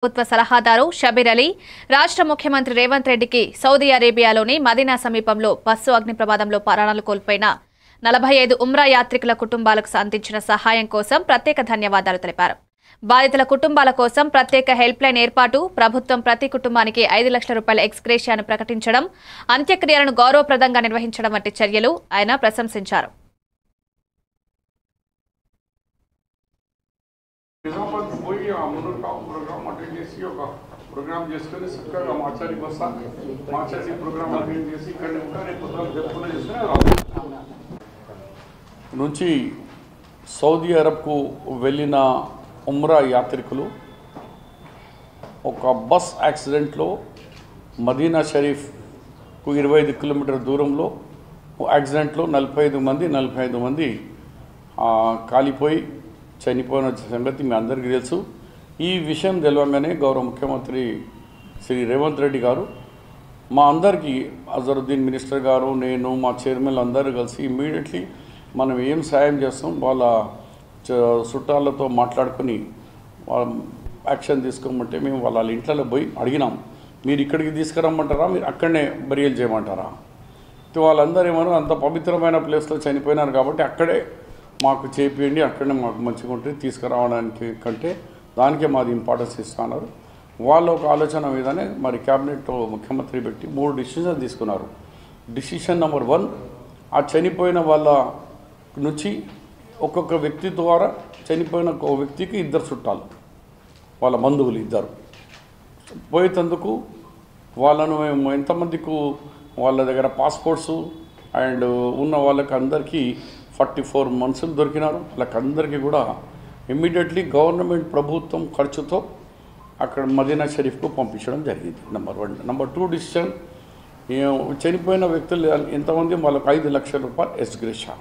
ప్రభుత్వ సలహాదారు షబీర్ అలీ రాష్ట్ర ముఖ్యమంత్రి రేవంత్ రెడ్డికి సౌదీ అరేబియాలోని మదీనా సమీపంలో బస్సు అగ్ని ప్రమాదంలో ప్రాణాలు కోల్పోయిన 45 ఉమ్రా యాత్రికుల కుటుంబాలకు అందించిన సహాయం కోసం ప్రత్యేక ధన్యవాదాలు తెలిపారు. బాధితుల కుటుంబాల కోసం ప్రత్యేక హెల్ప్ లైన్ ఏర్పాటు, ప్రభుత్వం ప్రతి కుటుంబానికి 5 లక్షల రూపాయల ఎక్స్గ్రేషియాను ప్రకటించడం, అంత్యక్రియలను గౌరవప్రదంగా నిర్వహించడం వంటి చర్యలు ఆయన ప్రశంసించారు. ప్రోగ్రామ్ చేసుకుని చక్కగా మాచారి బస్తా మాచారి ప్రోగ్రామ్ అటెండ్ చేసి ఇక్కడ రేపు జరుపుకునే నుంచి సౌదీ అరబ్కు వెళ్ళిన ఉమ్రా యాత్రికులు ఒక బస్ యాక్సిడెంట్లో మదీనా షరీఫ్కు 25 కిలోమీటర్ దూరంలో యాక్సిడెంట్లో 45 మంది కాలిపోయి చనిపోయిన సంగతి మీ అందరికీ తెలుసు. ఈ విషయం తెలవగానే గౌరవ ముఖ్యమంత్రి శ్రీ రేవంత్ రెడ్డి గారు మా అందరికీ అజరుద్దీన్ మినిస్టర్ గారు, నేను, మా చైర్మన్ అందరూ కలిసి ఇమ్మీడియట్లీ మనం ఏం సాయం చేస్తాం వాళ్ళ చుట్టాలతో మాట్లాడుకొని యాక్షన్ తీసుకోమంటే మేము వాళ్ళ ఇంట్లో పోయి అడిగినాం, మీరు ఇక్కడికి తీసుకురమ్మంటారా, మీరు అక్కడనే బరియల్ చేయమంటారా? వాళ్ళందరూ ఏమన్నా అంత పవిత్రమైన ప్లేస్లో చనిపోయినారు కాబట్టి అక్కడే మాకు చేపియండి, అక్కడనే మాకు మంచిగా ఉంటుంది, తీసుకురావడానికి కంటే దానికే మాది ఇంపార్టెన్స్ ఇస్తున్నారు. వాళ్ళు ఒక ఆలోచన మీదనే మరి క్యాబినెట్లో ముఖ్యమంత్రి పెట్టి 3 డిసిషన్స్ తీసుకున్నారు. డిసిషన్ నెంబర్ 1, ఆ చనిపోయిన వాళ్ళ నుంచి ఒక్కొక్క వ్యక్తి ద్వారా చనిపోయిన ఒక వ్యక్తికి 2 చుట్టాలు, వాళ్ళ బంధువులు 2 పోయేందుకు వాళ్ళను ఎంతమందికి వాళ్ళ దగ్గర పాస్పోర్ట్స్ అండ్ ఉన్న వాళ్ళకి అందరికీ 44 మనుషులు దొరికినారు. వాళ్ళకందరికీ కూడా ఇమ్మీడియట్లీ గవర్నమెంట్ ప్రభుత్వం ఖర్చుతో అక్కడ మదీనా షరీఫ్కు పంపించడం జరిగింది. నెంబర్ 1. నెంబర్ 2 డిసిషన్, చనిపోయిన వ్యక్తులు ఎంతమంది వాళ్ళకి 5 లక్షల రూపాయలు ఎక్స్గ్రేషియా.